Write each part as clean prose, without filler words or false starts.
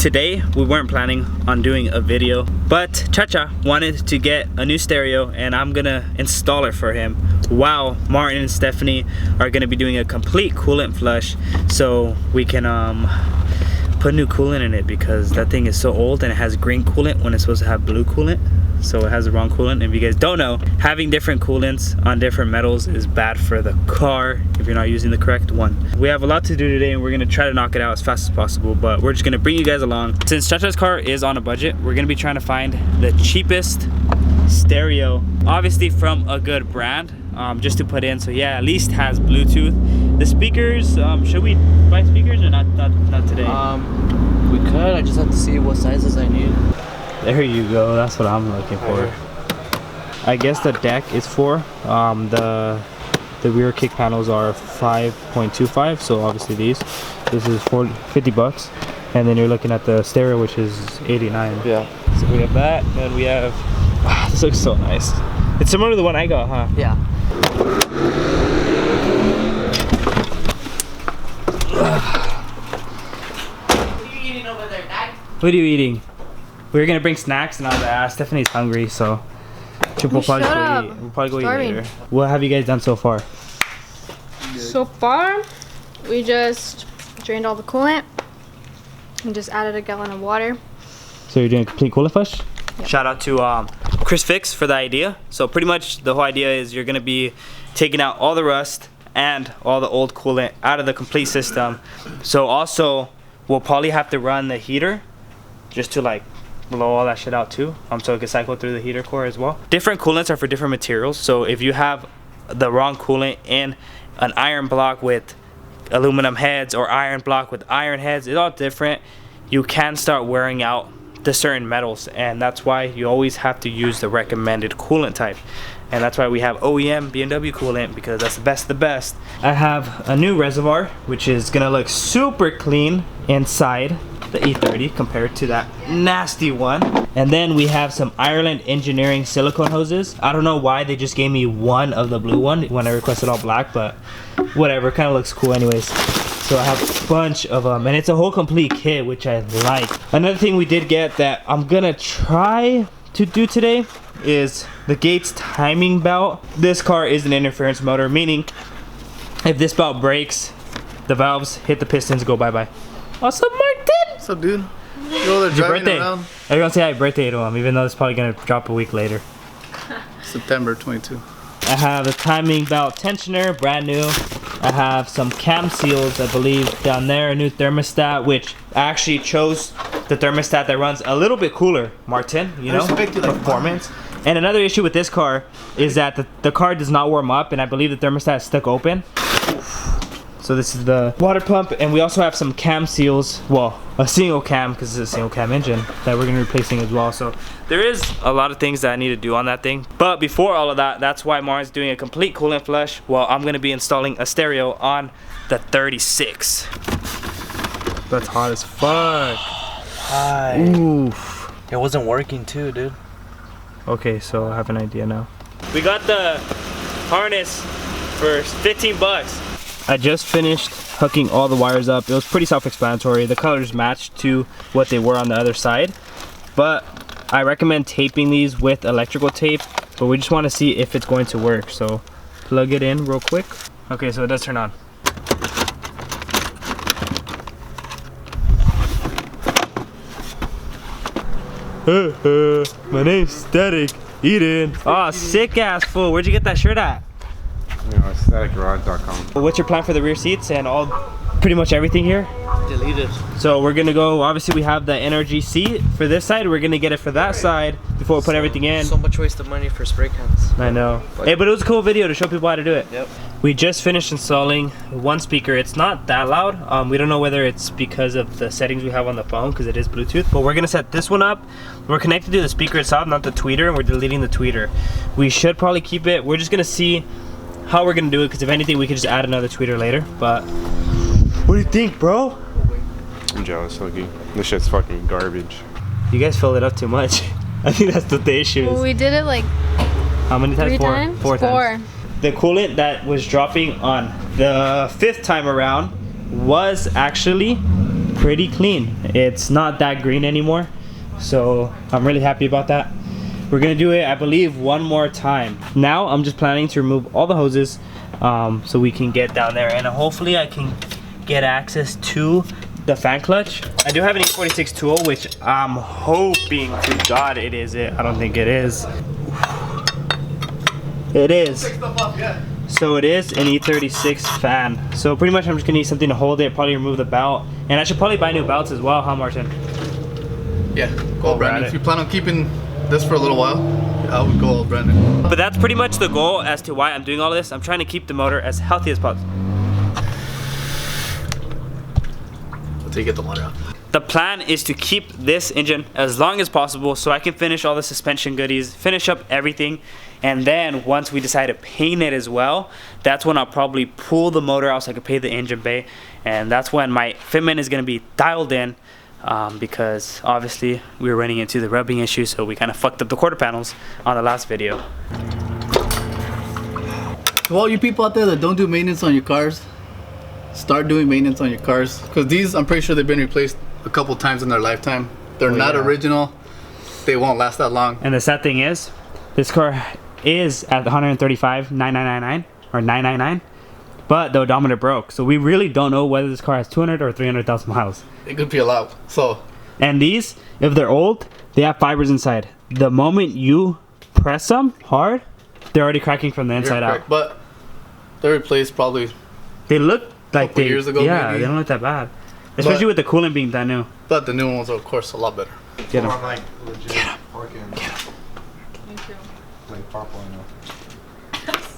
Today we weren't planning on doing a video, but Chacha wanted to get a new stereo and I'm gonna install it for him while Martin and Stephanie are gonna be doing a complete coolant flush so we can put new coolant in it, because that thing is so old and it has green coolant when it's supposed to have blue coolant, so it has the wrong coolant. And if you guys don't know, having different coolants on different metals is bad for the car if you're not using the correct one. We have a lot to do today and we're gonna try to knock it out as fast as possible, but we're just gonna bring you guys along. Since Chacha's car is on a budget, we're gonna be trying to find the cheapest stereo, obviously from a good brand, just to put in, so yeah, at least has Bluetooth. The speakers, should we buy speakers or not today? We could. I just have to see what sizes I need. There you go, that's what I'm looking for. I guess the deck is 4. The rear kick panels are 5.25, so obviously this is 50 bucks, and then you're looking at the stereo, which is 89. Yeah. So we have that, and we have, this looks so nice. It's similar to the one I got, huh? Yeah. What are you eating? We were gonna bring snacks and I was like, Stephanie's hungry, so we'll probably go eat later. What have you guys done so far? So far, we just drained all the coolant and just added a gallon of water. So you're doing a complete coolant flush? Yep. Shout out to Chris Fix for the idea. So pretty much the whole idea is you're gonna be taking out all the rust and all the old coolant out of the complete system. So also, we'll probably have to run the heater just to like blow all that shit out too, so it can cycle through the heater core as well. Different coolants are for different materials, so if you have the wrong coolant in an iron block with aluminum heads or iron block with iron heads, it's all different. You can start wearing out the certain metals, and that's why you always have to use the recommended coolant type. And that's why we have OEM BMW coolant, because that's the best of the best. I have a new reservoir, which is gonna look super clean inside the E30 compared to that nasty one. And then we have some Ireland Engineering silicone hoses. I don't know why they just gave me one of the blue one when I requested all black, but whatever, kind of looks cool anyways. So I have a bunch of them, and it's a whole complete kit, which I like. Another thing we did get that I'm gonna try to do today is the Gates timing belt. This car is an interference motor, meaning if this belt breaks, the valves hit the pistons, go bye-bye. What's up, Martin? What's up, dude? Yo, they're driving around. Everyone say happy birthday to him, even though it's probably gonna drop a week later. September 22. I have a timing belt tensioner, brand new. I have some cam seals, I believe, down there. A new thermostat, which I actually chose the thermostat that runs a little bit cooler, Martin, you know, performance. And another issue with this car is that the car does not warm up, and I believe the thermostat is stuck open. So this is the water pump, and we also have some cam seals, well, a single cam, because it's a single cam engine, that we're going to be replacing as well. So there is a lot of things that I need to do on that thing. But before all of that, that's why Martin's doing a complete coolant flush, while I'm going to be installing a stereo on the 36. That's hot as fuck. Hi. Oof. It wasn't working too, dude. Okay, so I have an idea now. We got the harness for 15 bucks. I just finished hooking all the wires up. It was pretty self-explanatory. The colors matched to what they were on the other side, but I recommend taping these with electrical tape, but we just want to see if it's going to work. So plug it in real quick. Okay, so it does turn on. My name's Static. Eden. Oh, sick ass fool. Where'd you get that shirt at? StaticGarage.com. What's your plan for the rear seats and all, pretty much everything here? Deleted. So we're gonna go, obviously we have the NRG seat for this side. We're gonna get it for that side before we put everything in. So much waste of money for spray cans. I know. Hey, but it was a cool video to show people how to do it. Yep. We just finished installing one speaker. It's not that loud. We don't know whether it's because of the settings we have on the phone, because it is Bluetooth, but we're gonna set this one up. We're connected to the speaker itself, not the tweeter, and we're deleting the tweeter. We should probably keep it. We're just gonna see how we're gonna do it, because if anything we could just add another tweeter later. But what do you think, bro? I'm jealous, Hoogie. This shit's fucking garbage. You guys filled it up too much. I think that's what the issue is. Well, we did it like how many times? 3 times? Four times. The coolant that was dropping on the 5th time around was actually pretty clean. It's not that green anymore, so I'm really happy about that. We're gonna do it, I believe, one more time. Now I'm just planning to remove all the hoses so we can get down there, and hopefully I can get access to the fan clutch. I do have an E46 tool, which I'm hoping to God it is it. I don't think it is. It is. So it is an E36 fan. So pretty much I'm just gonna need something to hold it, probably remove the belt. And I should probably buy new belts as well, huh, Martin? Yeah, go Brandon. If you plan on keeping this for a little while, I would go all Brandon. But that's pretty much the goal as to why I'm doing all of this. I'm trying to keep the motor as healthy as possible. Until you get the water out. The plan is to keep this engine as long as possible so I can finish all the suspension goodies, finish up everything, and then once we decide to paint it as well, that's when I'll probably pull the motor out so I can paint the engine bay, and that's when my fitment is going to be dialed in because obviously we were running into the rubbing issue, so we kind of fucked up the quarter panels on the last video. To all you people out there that don't do maintenance on your cars, start doing maintenance on your cars, because these, I'm pretty sure they've been replaced a couple times in their lifetime. They're not original. They won't last that long. And the sad thing is, this car is at 135,999 or 999, but the odometer broke. So we really don't know whether this car has 200 or 300,000 miles. It could be a lot. So, and these, if they're old, they have fibers inside. The moment you press them hard, they're already cracking from the inside out. But they're replaced probably. They look like they years ago. Yeah, maybe. they don't look that bad. Especially with the coolant being that new. But the new ones are, of course, a lot better. Get him. Like legit fucking. Thank you. Like popcorn.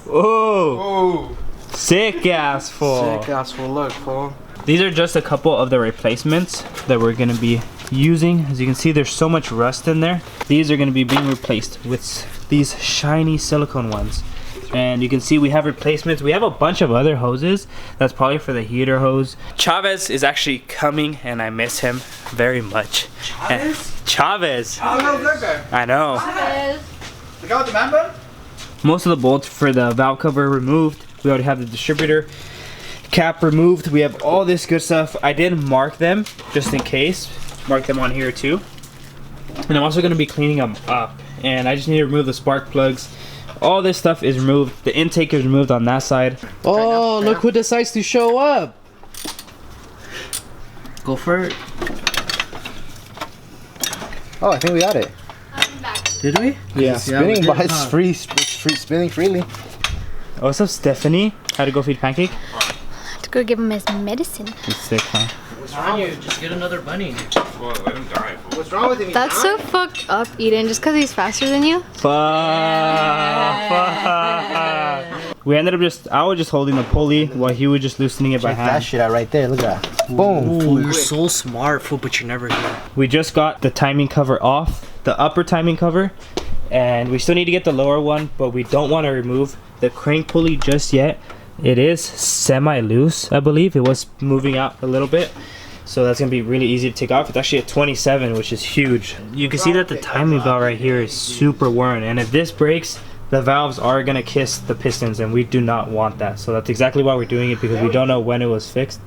Oh, Oh. sick ass full. Sick ass full look, fool. These are just a couple of the replacements that we're gonna be using. As you can see, there's so much rust in there. These are gonna be being replaced with these shiny silicone ones. And you can see we have replacements. We have a bunch of other hoses. That's probably for the heater hose. Chavez is actually coming, and I miss him very much. Chavez? Oh, no, that guy. I know. The guy with the man bun? Most of the bolts for the valve cover removed. We already have the distributor cap removed. We have all this good stuff. I did mark them just in case. Mark them on here too. And I'm also going to be cleaning them up. And I just need to remove the spark plugs. All this stuff is removed. The intake is removed on that side. Oh, look who decides to show up. Go for it. Oh, I think we got it. I'm back. Did we? Yeah. Spinning, but it's free, spinning freely. Oh, what's up, Stephanie? How to go feed Pancake? To go give him his medicine. He's sick, huh? What's wrong with you? Just get another bunny. Well, let him die, fool. What's wrong with him? That's so fucked up, Eden. Just because he's faster than you. Fuck. We ended up I was just holding the pulley while he was just loosening it by Check that hand. shit out right there. Look at that. Boom. Ooh, you're so smart, fool, but you're never here. We just got the timing cover off, the upper timing cover, and we still need to get the lower one, but we don't want to remove the crank pulley just yet. It is semi-loose, I believe. It was moving out a little bit, so that's gonna be really easy to take off. It's actually a 27, which is huge. You can see that the timing belt right here is super worn, and if this breaks, the valves are gonna kiss the pistons, and we do not want that. So that's exactly why we're doing it, because we don't know when it was fixed.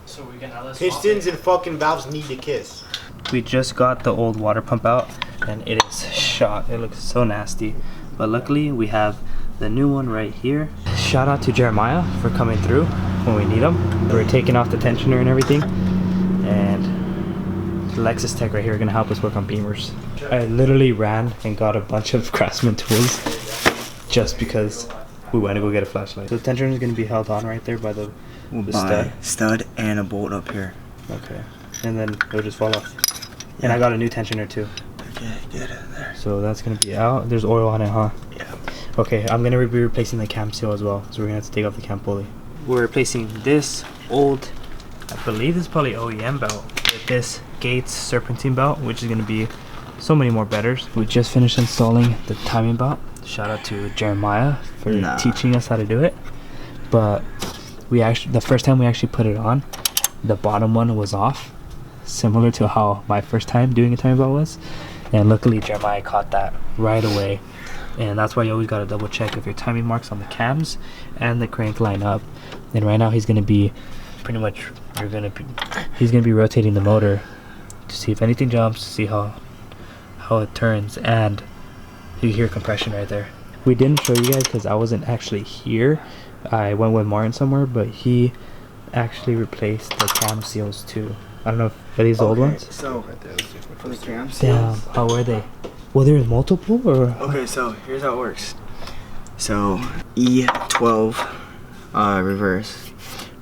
So we can now Pistons and fucking valves need to kiss. We just got the old water pump out, and it is shot. It looks so nasty, but luckily we have the new one right here. Shout out to Jeremiah for coming through when we need him. We're taking off the tensioner and everything, and Lexus Tech right here are gonna help us work on beamers. I literally ran and got a bunch of Craftsman tools just because we went to go get a flashlight. So the tensioner is gonna be held on right there by the stud and a bolt up here. Okay, and then it'll just fall off. And I got a new tensioner too. Okay, get it there. So that's gonna be out. There's oil on it, huh? Yeah. Okay, I'm gonna be replacing the cam seal as well, so we're gonna have to take off the cam pulley. We're replacing this old, I believe this is probably OEM belt, with this Gates serpentine belt, which is gonna be so many more betters. We just finished installing the timing belt. Shout out to Jeremiah for teaching us how to do it. But the first time we actually put it on, the bottom one was off, similar to how my first time doing a timing belt was. And luckily Jeremiah caught that right away. And that's why you always gotta double check if your timing marks on the cams and the crank line up. And right now he's gonna be pretty much he's gonna be rotating the motor to see if anything jumps, to see how it turns, and you hear compression right there. We didn't show you guys because I wasn't actually here. I went with Martin somewhere, but he actually replaced the cam seals too. I don't know if are these old ones. So for the cam Damn, seals. how were they? Well, there's multiple or? Okay, so here's how it works. So E12 reverse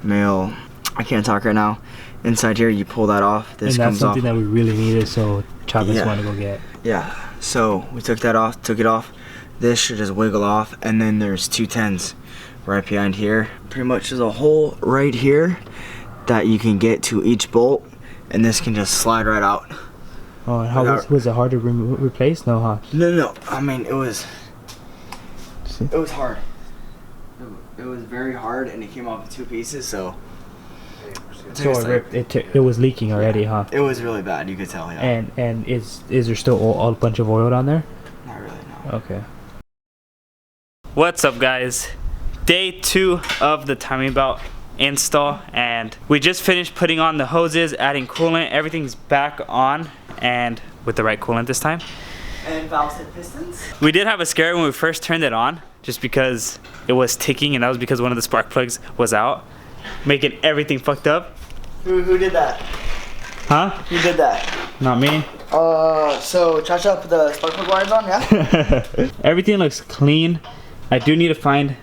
male. I can't talk right now. Inside here, you pull that off. This and that's comes something off. that we really needed, so Chavez Yeah. wanted to go get. Yeah. So we took that off. Took it off. This should just wiggle off, and then there's 210s right behind here. Pretty much there's a hole right here that you can get to each bolt, and this can just slide right out. Oh, and how was it hard to replace? No, huh? No. I mean, it was hard. It was very hard, and it came off in 2 pieces. So So it ripped. It was leaking already, huh? it was really bad. You could tell. Yeah. And is there still a bunch of oil down there? Not really. No. Okay. What's up, guys? Day 2 of the timing belt install, and we just finished putting on the hoses, adding coolant. Everything's back on, and with the right coolant this time. And valves and pistons. We did have a scare when we first turned it on, just because it was ticking, and that was because one of the spark plugs was out, making everything fucked up. Who did that? Huh? Who did that? Not me. So Chacha put the spark plug wires on, yeah? Everything looks clean. I do need to find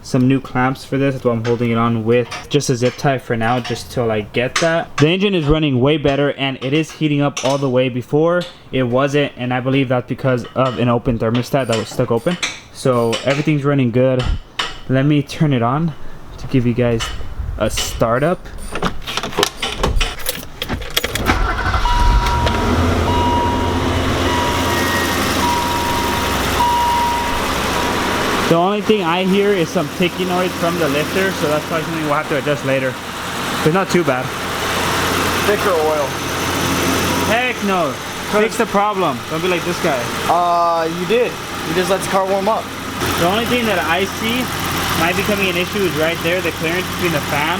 some new clamps for this. That's why I'm holding it on with just a zip tie for now, just till I get that. The engine is running way better, and it is heating up all the way. Before it wasn't, and I believe that's because of an open thermostat that was stuck open. So everything's running good. Let me turn it on to give you guys a startup. The only thing I hear is some ticking noise from the lifter, so that's probably something we'll have to adjust later. It's not too bad. Thicker oil. Heck no. Fix the problem. Don't be like this guy. You did. You just let the car warm up. The only thing that I see might be becoming an issue is right there, the clearance between the fan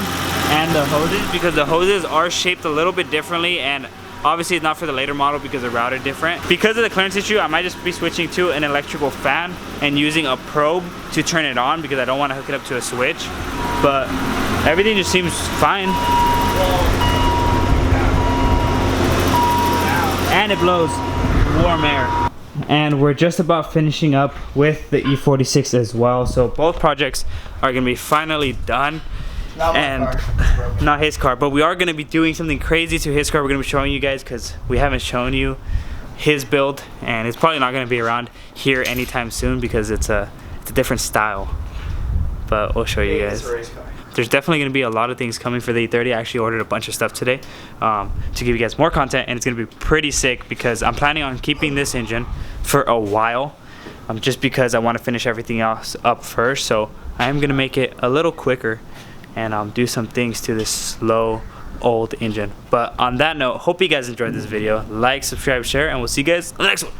and the hoses, because the hoses are shaped a little bit differently, and obviously it's not for the later model because they're routed different. Because of the clearance issue, I might just be switching to an electrical fan and using a probe to turn it on, because I don't want to hook it up to a switch. But everything just seems fine. And it blows warm air. And we're just about finishing up with the E46 as well. So both projects are gonna be finally done. Not his car, but we are going to be doing something crazy to his car. We're going to be showing you guys, because we haven't shown you his build, and it's probably not going to be around here anytime soon because it's a different style, but we'll show you guys. There's definitely going to be a lot of things coming for the E30. I actually ordered a bunch of stuff today to give you guys more content, and it's going to be pretty sick because I'm planning on keeping this engine for a while, just because I want to finish everything else up first. So I am going to make it a little quicker and do some things to this slow old engine. But on that note, hope you guys enjoyed this video. Like, subscribe, share, and we'll see you guys in the next one.